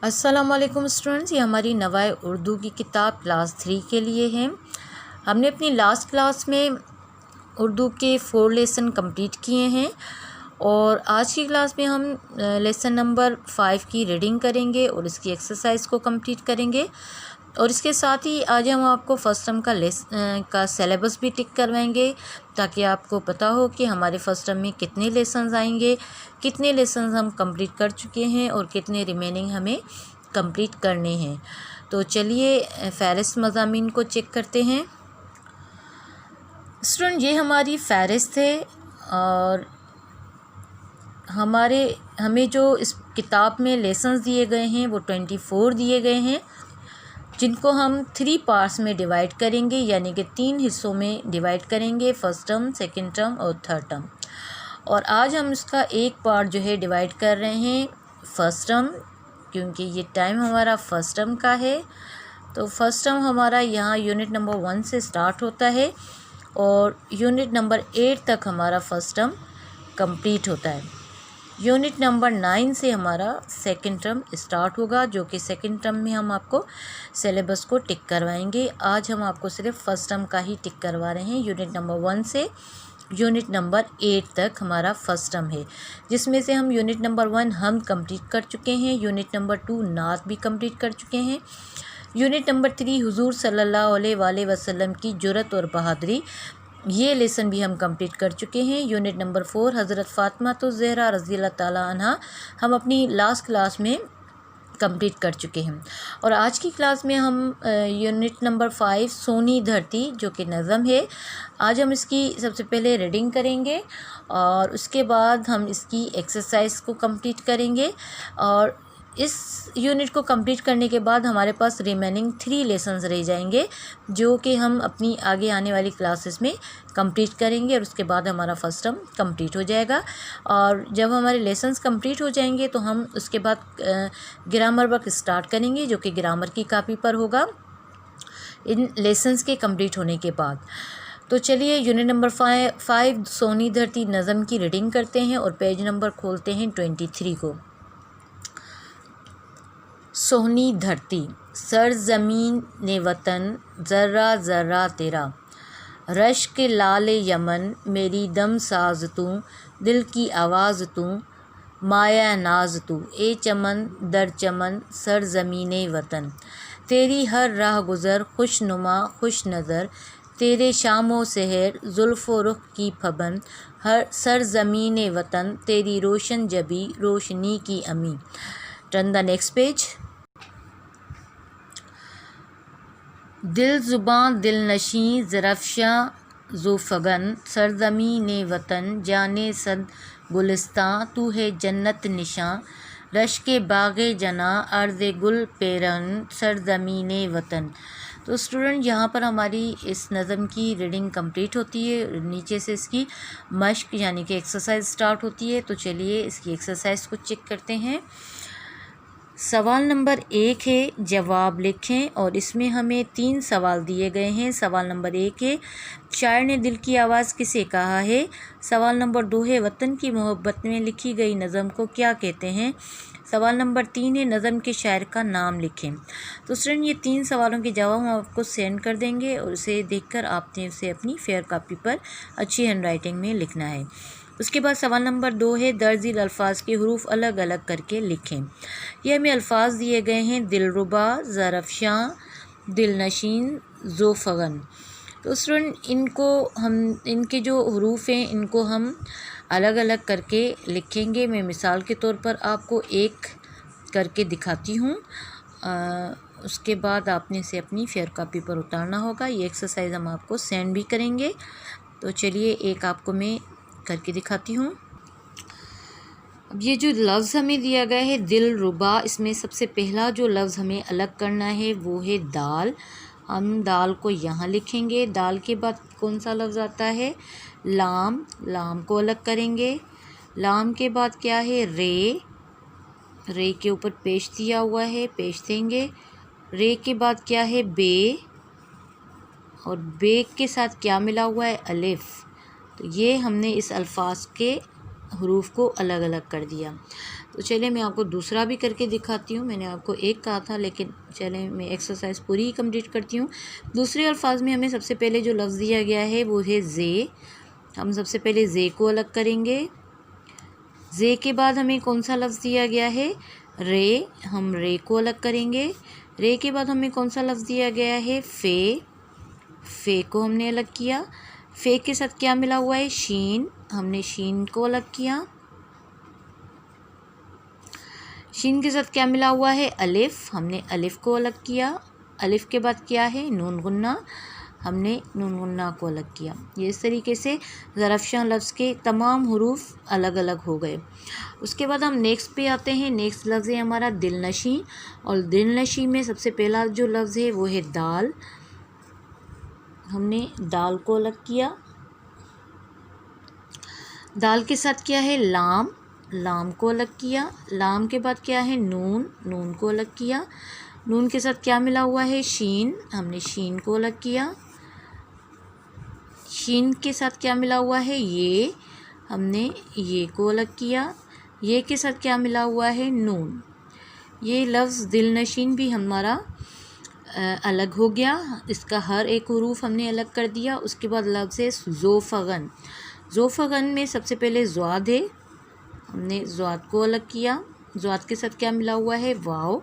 अस्सलाम वालेकुम स्टूडेंट्स, ये हमारी नवाए उर्दू की किताब क्लास 3 के लिए है। हमने अपनी लास्ट क्लास में उर्दू के 4 लेसन कंप्लीट किए हैं और आज की क्लास में हम लेसन नंबर 5 की रीडिंग करेंगे और इसकी एक्सरसाइज को कंप्लीट करेंगे। और इसके साथ ही आज हम आपको फर्स्ट टर्म का सिलेबस भी टिक करवाएंगे ताकि आपको पता हो कि हमारे फर्स्ट टर्म में कितने लेसन्स आएंगे, कितने लेसन्स हम कंप्लीट कर चुके हैं और कितने रिमेनिंग हमें कंप्लीट करने हैं। तो चलिए फ़हरिस्त मज़ामीन को चेक करते हैं। स्टूडेंट, ये हमारी फ़हरिस्त है और हमें जो इस किताब में लेसन्स दिए गए हैं वो 24 दिए गए हैं, जिनको हम 3 पार्ट्स में डिवाइड करेंगे, यानी कि 3 हिस्सों में डिवाइड करेंगे, फर्स्ट टर्म, सेकंड टर्म और थर्ड टर्म। और आज हम इसका एक पार्ट जो है डिवाइड कर रहे हैं फर्स्ट टर्म, क्योंकि ये टाइम हमारा फर्स्ट टर्म का है। तो फर्स्ट टर्म हमारा यहाँ यूनिट नंबर 1 से स्टार्ट होता है और यूनिट नंबर 8 तक हमारा फर्स्ट टर्म कंप्लीट होता है। यूनिट नंबर 9 से हमारा सेकंड टर्म स्टार्ट होगा, जो कि सेकंड टर्म में हम आपको सिलेबस को टिक करवाएंगे। आज हम आपको सिर्फ फर्स्ट टर्म का ही टिक करवा रहे हैं। यूनिट नंबर 1 से यूनिट नंबर 8 तक हमारा फर्स्ट टर्म है, जिसमें से हम यूनिट नंबर 1 हम कंप्लीट कर चुके हैं, यूनिट नंबर 2 नात भी कंप्लीट कर चुके हैं, यूनिट नंबर 3 हुजूर सल्लल्लाहु अलैहि वसल्लम की जुरत और बहादुरी, ये लेसन भी हम कंप्लीट कर चुके हैं। यूनिट नंबर 4 हज़रत फ़ातिमा तो ज़हरा रज़ी अल्लाह ताला अन्हा हम अपनी लास्ट क्लास में कंप्लीट कर चुके हैं। और आज की क्लास में हम यूनिट नंबर 5 सोनी धरती, जो कि नज़म है, आज हम इसकी सबसे पहले रीडिंग करेंगे और उसके बाद हम इसकी एक्सरसाइज को कंप्लीट करेंगे। और इस यूनिट को कंप्लीट करने के बाद हमारे पास रिमेनिंग 3 लेसन्स रह जाएंगे, जो कि हम अपनी आगे आने वाली क्लासेस में कंप्लीट करेंगे और उसके बाद हमारा फर्स्ट टर्म कंप्लीट हो जाएगा। और जब हमारे लेसन्स कंप्लीट हो जाएंगे तो हम उसके बाद ग्रामर वर्क स्टार्ट करेंगे, जो कि ग्रामर की कॉपी पर होगा इन लेसन्स के कंप्लीट होने के बाद। तो चलिए यूनिट नंबर 5 सोनी धरती नज़म की रीडिंग करते हैं और पेज नंबर खोलते हैं 23 को। सोहनी धरती, सरज़मीन ने वतन, ज़र्रा ज़र्रा तेरा, रश्क लाल यमन, मेरी दम साज तू, दिल की आवाज़ तू, माया नाज तू, ए चमन दर चमन, सरज़मीन वतन, तेरी हर राह गुज़र, खुश नुमा खुश नज़र, तेरे शामो सहर, जुल्फ़ो रुख की फबन, हर सरज़मीन वतन, तेरी रोशन जबी, रोशनी की अमी। Turn the next page. दिल ज़ुबां दिल नशी, ज़रफ़शां ज़ुफ़गन, सरज़मीन वतन, जाने सद गुलिस्तां, तू है जन्नत निशां, रश्के बाग़े जना, अर्ज़ गुल पेरन, सरज़मीन वतन। तो स्टूडेंट, यहाँ पर हमारी इस नज़म की रीडिंग कंप्लीट होती है, नीचे से इसकी मश्क यानी कि एक्सरसाइज स्टार्ट होती है। तो चलिए इसकी एक्सरसाइज को चेक करते हैं। सवाल नंबर 1 है, जवाब लिखें और इसमें हमें 3 सवाल दिए गए हैं। सवाल नंबर 1 है, शायर ने दिल की आवाज़ किसे कहा है। सवाल नंबर 2 है, वतन की मोहब्बत में लिखी गई नज़म को क्या कहते हैं। सवाल नंबर 3 है, नज़म के शायर का नाम लिखें। तो स्टूडेंट, ये 3 सवालों के जवाब हम आपको सेंड कर देंगे और उसे देखकर आपने उसे अपनी फेयर कॉपी पर अच्छी हैंड राइटिंग में लिखना है। उसके बाद सवाल नंबर 2 है, दर्जिल अल्फाज के हरूफ अलग अलग करके लिखें। ये हमें अल्फाज दिए गए हैं, दिलरुबा, ज़रफ़शां, दिलनशीन, ज़ोफ़गन। तो स्टूडेंट, इनके जो हरूफ हैं इनको हम अलग अलग करके लिखेंगे। मैं मिसाल के तौर पर आपको एक करके दिखाती हूँ, उसके बाद आपने इसे अपनी फेयर कॉपी पर उतारना होगा। ये एक्सरसाइज हम आपको सेंड भी करेंगे। तो चलिए एक आपको मैं करके दिखाती हूँ। अब ये जो लफ्ज़ हमें दिया गया है दिलरुबा, इसमें सबसे पहला जो लफ्ज़ हमें अलग करना है वो है दाल। हम दाल को यहाँ लिखेंगे। दाल के बाद कौन सा लफ्ज़ आता है, लाम। लाम को अलग करेंगे। लाम के बाद क्या है, रे। रे के ऊपर पेश दिया हुआ है, पेश देंगे। रे के बाद क्या है, बे। और बे के साथ क्या मिला हुआ है, अलिफ। तो ये हमने इस अल्फाज के हरूफ को अलग अलग कर दिया। तो चलिए मैं आपको दूसरा भी करके दिखाती हूँ। मैंने आपको एक कहा था, लेकिन चलिए मैं एक्सरसाइज पूरी ही कंप्लीट करती हूँ। दूसरे अल्फाज में हमें सबसे पहले जो लफ्ज़ दिया गया है वो है जे। हम सबसे पहले जे को अलग करेंगे। जे के बाद हमें कौन सा लफ्ज़ दिया गया है? रे। हम रे को अलग करेंगे। रे के बाद हमें कौन सा लफ्ज़ दिया गया है? फ़े। फ़े को हमने अलग किया। फ़े के साथ क्या मिला हुआ है? शीन। हमने शीन को अलग किया। शीन के साथ क्या मिला हुआ है? अलिफ़। हमने अलिफ़ को अलग किया। अलिफ़ के बाद क्या है? नून गुन्ना। हमने नून गुन्ना को अलग किया। ये इस तरीके से ज़रफ़शां लफ्ज़ के तमाम हुरूफ अलग अलग हो गए। उसके बाद हम नेक्स्ट पे आते हैं। नेक्स्ट लफ्ज़ है हमारा दिलनशी, और दिलनशी में सबसे पहला जो लफ्ज़ है वो है दाल। हमने दाल को अलग किया। दाल के साथ क्या है? लाम। लाम को अलग किया। लाम के बाद क्या है? नून। नून को अलग किया। नून के साथ क्या मिला हुआ है? शीन। हमने शीन को अलग किया। शीन के साथ क्या मिला हुआ है? ये। हमने ये को अलग किया। ये के साथ क्या मिला हुआ है? नून। ये लफ्ज़ दिलनशीन भी हमारा अलग हो गया। इसका हर एक हुरूफ हमने अलग कर दिया। उसके बाद लफ्ज़ है ज़ोफ़गन। ज़ोफ़गन में सबसे पहले ज़्वाद है। हमने ज़्वाद को अलग किया। ज़्वाद के साथ क्या मिला हुआ है? वाव।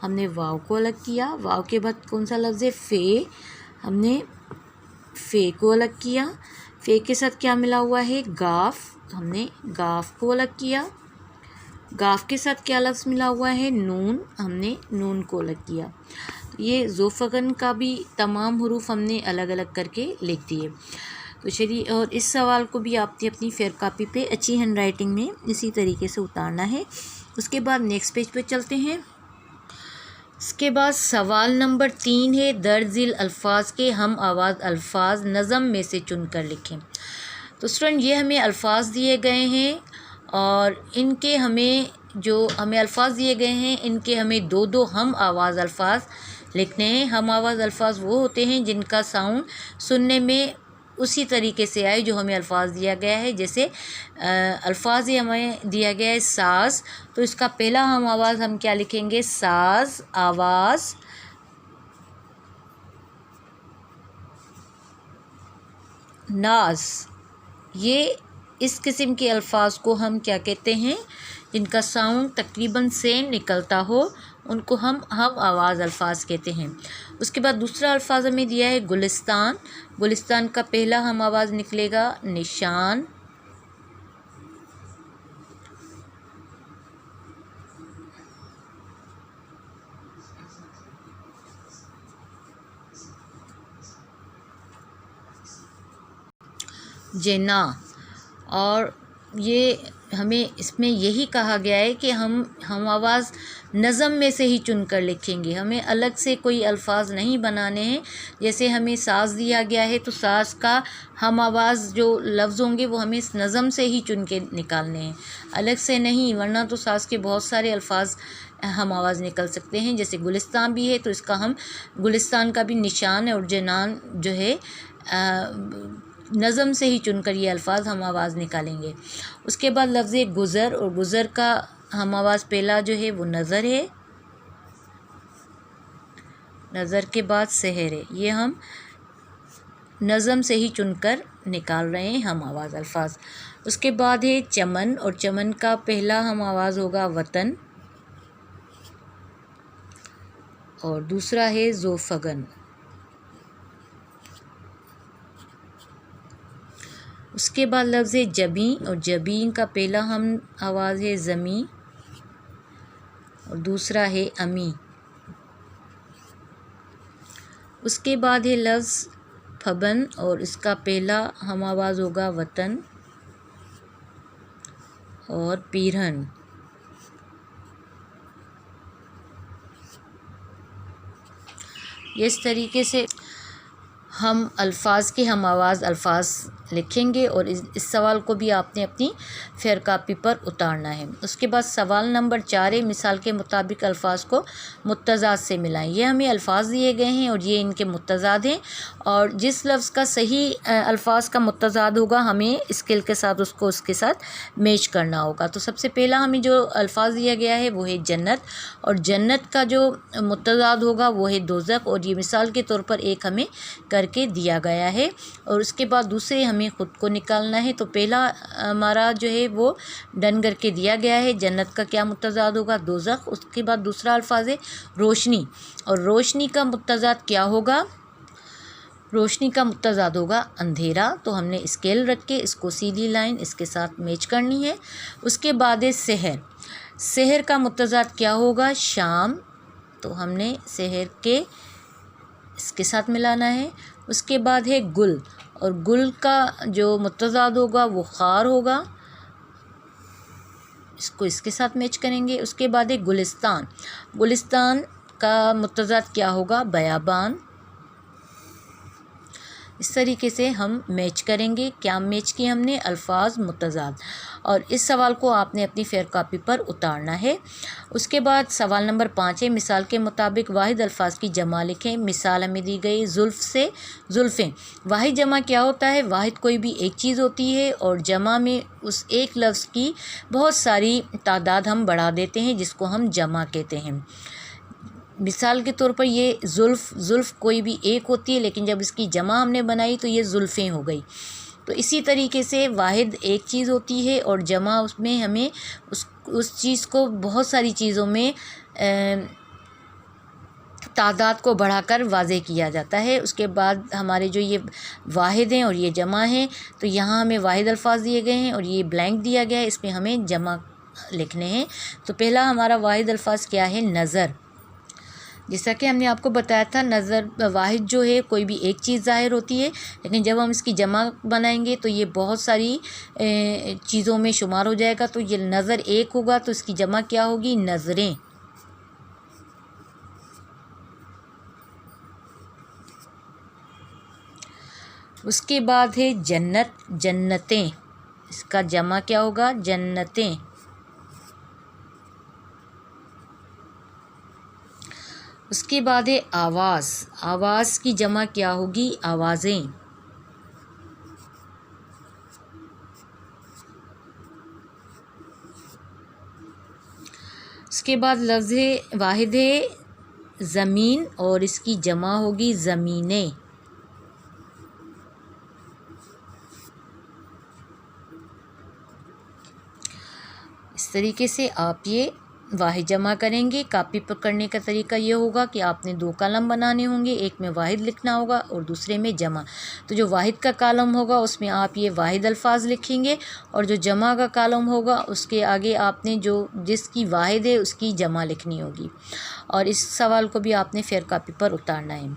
हमने वाव को अलग किया। वाव के बाद कौन सा लफ्ज़ है? फ़े। हमने फ़े को अलग किया। फ़े के साथ क्या मिला हुआ है? गाफ। हमने गाफ को अलग किया। गाफ के साथ क्या लफ्ज़ मिला हुआ है? नून। हमने नून को अलग किया। ये ज़ोफ़गन का भी तमाम हुरूफ हमने अलग अलग करके लिख दिए। तो चलिए, और इस सवाल को भी आपने अपनी फेयर कापी पे अच्छी हैंड राइटिंग में इसी तरीके से उतारना है। उसके बाद नेक्स्ट पेज पे चलते हैं। इसके बाद सवाल नंबर 3 है, दर्जिल अल्फाज के हम आवाज़ अल्फाज नज़म में से चुनकर लिखें। तो स्टूडेंट, ये हमें अल्फाज दिए गए हैं और इनके हमें अल्फाज दिए गए हैं, इनके हमें दो दो हम आवाज़ अल्फाज लिखने हैं। हम आवाज़ अल्फाज वो होते हैं जिनका साउंड सुनने में उसी तरीके से आए जो हमें अल्फाज दिया गया है। जैसे अल्फाज ही हमें दिया गया है साज़, तो इसका पहला हम आवाज़ हम क्या लिखेंगे? साज़ आवाज़। नाज। ये इस किस्म के अल्फाज को हम क्या कहते हैं? जिनका साउंड तकरीबन सेम निकलता हो, उनको हम आवाज़ अल्फाज कहते हैं। उसके बाद दूसरा अल्फाज हमें दिया है गुलिस्तान। गुलिस्तान का पहला हम आवाज़ निकलेगा निशान। जेना। और ये हमें इसमें यही कहा गया है कि हम आवाज़ नज़म में से ही चुनकर लिखेंगे, हमें अलग से कोई अल्फाज नहीं बनाने हैं। जैसे हमें साज़ दिया गया है तो साज़ का हम आवाज़ जो लफ्ज़ होंगे वो हमें इस नज़म से ही चुन के निकालने हैं, अलग से नहीं, वरना तो साज़ के बहुत सारे अल्फाज हम आवाज़ निकल सकते हैं। जैसे गुलिस्तान भी है तो इसका हम गुलिस्तान का भी निशान और जनान जो है नज़म से ही चुनकर ये अल्फाज हम आवाज़ निकालेंगे। उसके बाद लफ्ज़ गुज़र, और गुज़र का हम आवाज़ पहला जो है वो नज़र है। नज़र के बाद सहर है। ये हम नज़म से ही चुनकर निकाल रहे हैं हम आवाज़ अल्फाज। उसके बाद है चमन, और चमन का पहला हम आवाज़ होगा वतन, और दूसरा है ज़ोफ़गन। उसके बाद लफ्ज़ है जबी, और जबीन का पहला हम आवाज़ है ज़मी, और दूसरा है अमी। उसके बाद है लफ्ज़ फबन, और इसका पहला हम आवाज़ होगा वतन और पीरहन। इस तरीके से हम अल्फाज के हम आवाज़ अल्फाज लिखेंगे और इस सवाल को भी आपने अपनी फेयर कापी पर उतारना है। उसके बाद सवाल नंबर 4 है, मिसाल के मुताबिक अल्फाज को मुत्तज़ाद से मिलाएं। ये हमें अल्फाज दिए गए हैं और ये इनके मुत्तज़ाद हैं, और जिस लफ्ज़ का सही अल्फाज का मुत्तज़ाद होगा हमें स्केल के साथ उसको उसके साथ मैच करना होगा। तो सबसे पहला हमें जो अल्फाज दिया गया है वो है जन्नत, और जन्नत का जो मुत्तज़ाद होगा वो है दोज़ख, और ये मिसाल के तौर पर एक हमें करके दिया गया है। और उसके बाद दूसरे हमें ख़ुद को निकालना है। तो पहला हमारा जो है वो डन करके दिया गया है, जन्नत का क्या मुत्तज़ाद होगा, दोज़ख। उसके बाद दूसरा अल्फाज है रोशनी, और रोशनी का मुत्तज़ाद क्या होगा, रोशनी का मुत्तज़ाद होगा अंधेरा। तो हमने स्केल रख के इसको सीधी लाइन इसके साथ मैच करनी है। उसके बाद है सहर, सहर का मुत्तज़ाद क्या होगा, शाम। तो हमने सहर के इसके साथ मिलाना है। उसके बाद है गुल, और गुल का जो मुत्तज़ाद होगा वो खार होगा, इसको इसके साथ मैच करेंगे। उसके बाद है गुलिस्तान, गुलिस्तान का मुत्तज़ाद क्या होगा, बयाबान। इस तरीके से हम मैच करेंगे। क्या मैच किए हमने, अल्फाज मुत्तज़ाद। और इस सवाल को आपने अपनी फेयर कापी पर उतारना है। उसके बाद सवाल नंबर 5 है, मिसाल के मुताबिक वाहिद अल्फाज की जमा लिखें। मिसाल हमें दी गई जुल्फ़ से जुल्फ़ें। वाहिद जमा क्या होता है, वाहिद कोई भी एक चीज़ होती है और जमा में उस एक लफ्ज़ की बहुत सारी तादाद हम बढ़ा देते हैं जिसको हम जमा कहते हैं। मिसाल के तौर पर ये जुल्फ़ कोई भी एक होती है, लेकिन जब इसकी जमा हमने बनाई तो ये जुल्फ़ें हो गई। तो इसी तरीके से वाहिद एक चीज़ होती है और जमा उसमें हमें उस चीज़ को बहुत सारी चीज़ों में तादाद को बढ़ाकर वाज़े किया जाता है। उसके बाद हमारे जो ये वाहिद हैं और ये जमा हैं, तो यहाँ हमें वाहिद अल्फाज दिए गए हैं और ये ब्लैंक दिया गया है, इसमें हमें जमा लिखने हैं। तो पहला हमारा वाहिद अल्फाज क्या है, नज़र। जैसा कि हमने आपको बताया था, नज़र वाहिद जो है कोई भी एक चीज़ ज़ाहिर होती है, लेकिन जब हम इसकी जमा बनाएंगे तो ये बहुत सारी चीज़ों में शुमार हो जाएगा। तो ये नज़र एक होगा तो इसकी जमा क्या होगी, नज़रें। उसके बाद है जन्नत, जन्नतें। इसका जमा क्या होगा, जन्नतें। उसके बाद है आवाज़, आवाज़ की जमा क्या होगी, आवाज़ें। उसके बाद लफ्ज़ वाहिद है ज़मीन और इसकी जमा होगी ज़मीनें। इस तरीके से आप ये वाहिद जमा करेंगे। कापी पर करने का तरीका ये होगा कि आपने 2 कॉलम बनाने होंगे, एक में वाहिद लिखना होगा और दूसरे में जमा। तो जो वाहिद का कॉलम होगा उसमें आप ये वाहिद अल्फाज लिखेंगे, और जो जमा का कॉलम होगा उसके आगे आपने जो जिसकी वाहिद है उसकी जमा लिखनी होगी। और इस सवाल को भी आपने फेयर कापी पर उतारना है।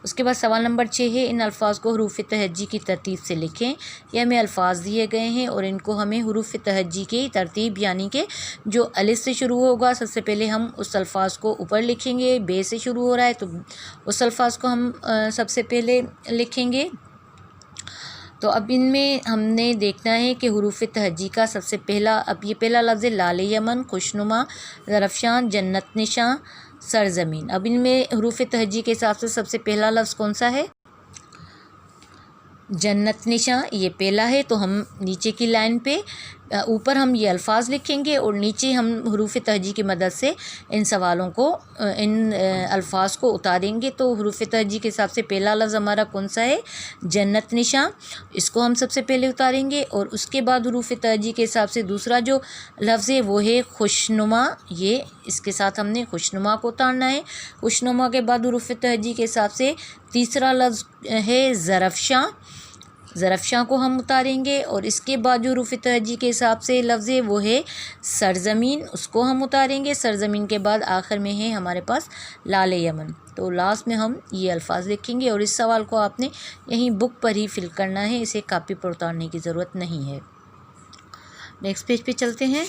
उसके बाद सवाल नंबर 6 है, इन अल्फाज को हरूफ तहज्जी की तरतीब से लिखें। ये हमें अल्फाज दिए गए हैं और इनको हमें हरूफ तहज्जी की तरतीब, यानी कि जो अलिफ से शुरू होगा सबसे पहले हम उस अल्फाज को ऊपर लिखेंगे। बे से शुरू हो रहा है तो उस अल्फाज को हम सबसे पहले लिखेंगे। तो अब इनमें हमने देखना है कि हरूफ तहज्जी का सबसे पहला, अब ये पहला लफ्ज़ है लाल यमन, खुशनुमा, ज़रफ़शान, जन्नत निशां, सरज़मीन। अब इनमें हरूफ तहज्जी के हिसाब से सबसे पहला लफ्ज़ कौन सा है, जन्नत निशां। ये पहला है, तो हम नीचे की लाइन पे ऊपर हम ये अल्फाज लिखेंगे और नीचे हम हरूफ तहज्जी की मदद से इन सवालों को, इन अल्फाज को उतारेंगे। तो हरूफ तहज्जी के हिसाब से पहला लफ्ज़ हमारा कौन सा है, जन्नत निशां। इसको हम सबसे पहले उतारेंगे और उसके बाद हरूफ तहज्जी के हिसाब से दूसरा जो लफ्ज़ है वो है खुशनुमा। ये इसके साथ हमने खुशनुमा को उतारना है। खुशनुमा के बाद हरूफ तहज्जी के हिसाब से तीसरा लफ्ज़ है ज़रफ़शां, ज़रफ़शां को हम उतारेंगे। और इसके बाद जो हरूफ तहज्जी के हिसाब से लफ्ज़ है वो है सरज़मीन, उसको हम उतारेंगे। सरज़मीन के बाद आखिर में है हमारे पास लाल यमन। तो लास्ट में हम ये अल्फाज लिखेंगे और इस सवाल को आपने यहीं बुक पर ही फिल करना है, इसे कापी पर उतारने की ज़रूरत नहीं है। नेक्स्ट पेज पे चलते हैं।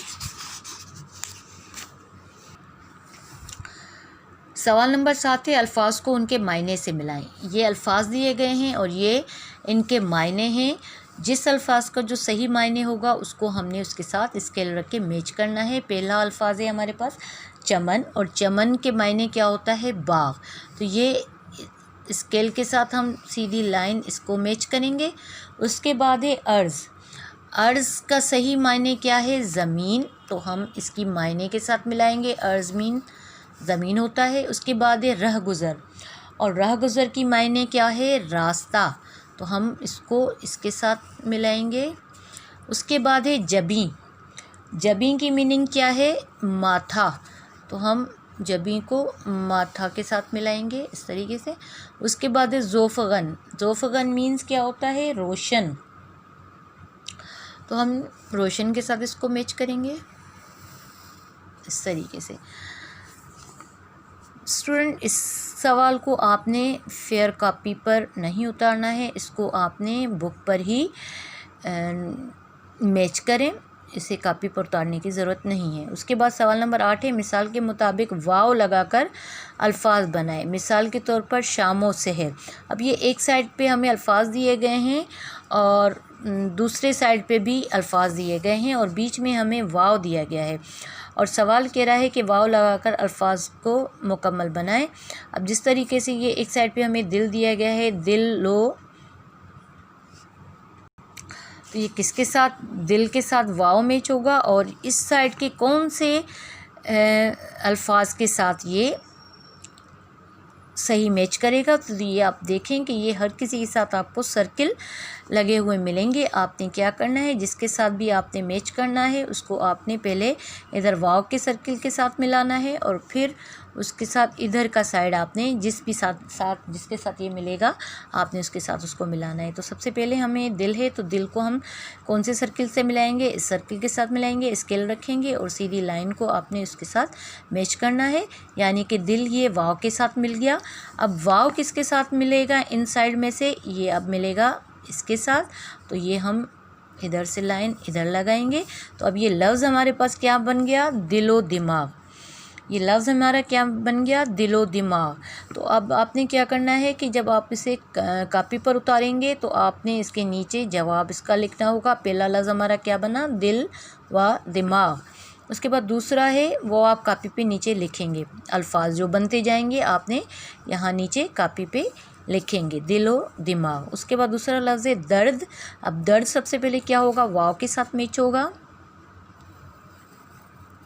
सवाल नंबर 7 है, अल्फाज को उनके मायने से मिलाएं। ये अल्फाज दिए गए हैं और ये इनके मायने हैं। जिस अल्फाज का जो सही मायने होगा उसको हमने उसके साथ स्केल रख के मैच करना है। पहला अल्फाज है हमारे पास चमन, और चमन के मायने क्या होता है? बाग। तो ये स्केल के साथ हम सीधी लाइन इसको मैच करेंगे। उसके बाद है अर्ज़। अर्ज़ का सही मायने क्या है? ज़मीन। तो हम इसकी मायने के साथ मिलाएंगे। अर्ज़ मीन ज़मीन होता है। उसके बाद है रहगुज़र, और रहगुज़र की मायने क्या है? रास्ता। तो हम इसको इसके साथ मिलाएंगे। उसके बाद है जबीं। जबीं की मीनिंग क्या है? माथा। तो हम जबीं को माथा के साथ मिलाएंगे इस तरीके से। उसके बाद है ज़ोफ़गन। ज़ोफ़गन मीन्स क्या होता है? रोशन। तो हम रोशन के साथ इसको मैच करेंगे इस तरीके से। स्टूडेंट, इस सवाल को आपने फेयर कॉपी पर नहीं उतारना है, इसको आपने बुक पर ही मैच करें, इसे कॉपी पर उतारने की ज़रूरत नहीं है। उसके बाद सवाल नंबर 8 है, मिसाल के मुताबिक वाव लगाकर अल्फाज बनाए। मिसाल के तौर पर शामो सहर। अब ये एक साइड पे हमें अल्फाज दिए गए हैं और दूसरे साइड पे भी अल्फाज दिए गए हैं और बीच में हमें वाव दिया गया है और सवाल कह रहा है कि वाव लगाकर अल्फाज को मुकम्मल बनाएं। अब जिस तरीके से ये एक साइड पे हमें दिल दिया गया है, दिल लो, तो ये किसके साथ? दिल के साथ वाव मैच होगा और इस साइड के कौन से अल्फाज के साथ ये सही मैच करेगा? तो ये आप देखें कि ये हर किसी के साथ आपको सर्किल लगे हुए मिलेंगे। आपने क्या करना है, जिसके साथ भी आपने मैच करना है उसको आपने पहले इधर वाव के सर्किल के साथ मिलाना है और फिर उसके साथ इधर का साइड आपने जिसके साथ ये मिलेगा आपने उसके साथ उसको मिलाना है। तो सबसे पहले हमें दिल है, तो दिल को हम कौन से सर्किल से मिलाएंगे? इस सर्किल के साथ मिलाएंगे, स्केल रखेंगे और सीधी लाइन को आपने उसके साथ मैच करना है। यानी कि दिल ये वाव के साथ मिल गया। अब वाव किसके साथ मिलेगा? इन साइड में से ये अब मिलेगा इसके साथ, तो ये हम इधर से लाइन इधर लगाएंगे। तो अब ये लफ्ज़ हमारे पास क्या बन गया? दिलो दिमाग। ये लफ्ज़ हमारा क्या बन गया? दिलो दिमाग। तो अब आपने क्या करना है कि जब आप इसे कॉपी पर उतारेंगे तो आपने इसके नीचे जवाब इसका लिखना होगा। पहला लफ्ज़ हमारा क्या बना? दिल व दिमाग। उसके बाद दूसरा है वो आप कॉपी पे नीचे लिखेंगे। अल्फाज जो बनते जाएंगे आपने यहाँ नीचे कॉपी पे लिखेंगे, दिलो दिमाग। उसके बाद दूसरा लफ्ज़ है दर्द। अब दर्द सबसे पहले क्या होगा? वाव के साथ मैच होगा,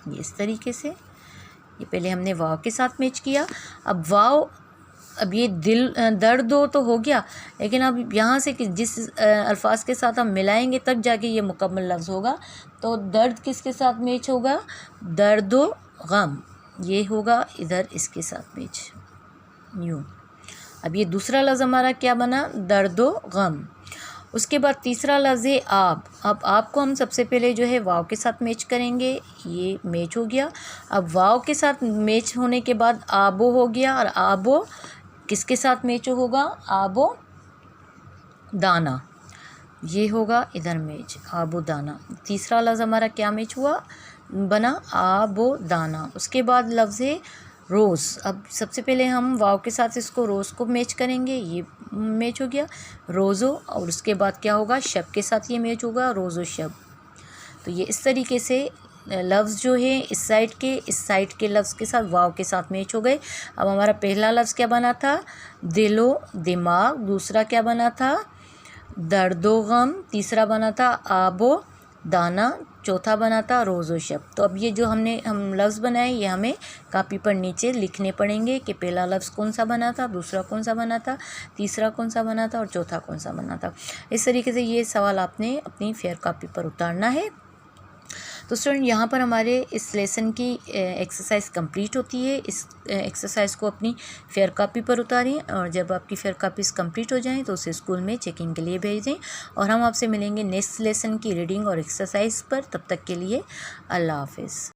ये इस तरीके से। ये पहले हमने वाव के साथ मैच किया। अब वाव, अब ये दिल दर्द दो तो हो गया, लेकिन अब यहाँ से कि जिस अल्फाज के साथ हम मिलाएंगे तब जाके ये मुकम्मल लफ्ज़ होगा। तो दर्द किसके साथ मैच होगा? दर्दो गम। ये होगा इधर इसके साथ मैच, यूँ। अब ये दूसरा लफ्ज़ हमारा क्या बना? दर्दो गम। उसके बाद तीसरा लफ्ज़ है आब। अब आब को हम सबसे पहले जो है वाव के साथ मैच करेंगे, ये मैच हो गया। अब वाव के साथ मैच होने के बाद आबो हो गया, और आबो किसके साथ मैच होगा? आबो दाना, ये होगा इधर मैच, आबो दाना। तीसरा लफ्ज़ हमारा क्या मैच हुआ? बना आबो दाना। उसके बाद लफ्ज़ है रोज़। अब सबसे पहले हम वाव के साथ इसको रोज़ को मैच करेंगे, ये मैच हो गया रोज़ो। और उसके बाद क्या होगा? शब के साथ ये मैच होगा, रोज़ो शब। तो ये इस तरीके से लफ्ज़ जो है इस साइड के लफ्ज़ के साथ वाव के साथ मैच हो गए। अब हमारा पहला लफ्ज़ क्या बना था? दिलो दिमाग। दूसरा क्या बना था? दर्दो गम। तीसरा बना था आबो दाना। चौथा बना था रोज़ो शब। तो अब ये जो हम लफ्ज़ बनाए ये हमें कॉपी पर नीचे लिखने पड़ेंगे कि पहला लफ्ज़ कौन सा बना था, दूसरा कौन सा बना था, तीसरा कौन सा बना था और चौथा कौन सा बना था। इस तरीके से ये सवाल आपने अपनी फेयर कॉपी पर उतारना है। तो स्टूडेंट, यहाँ पर हमारे इस लेसन की एक्सरसाइज कंप्लीट होती है। इस एक्सरसाइज को अपनी फेयर कॉपी पर उतारें और जब आपकी फेयर कॉपीज कंप्लीट हो जाएं तो उसे स्कूल में चेकिंग के लिए भेज दें। और हम आपसे मिलेंगे नेक्स्ट लेसन की रीडिंग और एक्सरसाइज पर। तब तक के लिए अल्लाह हाफिज़।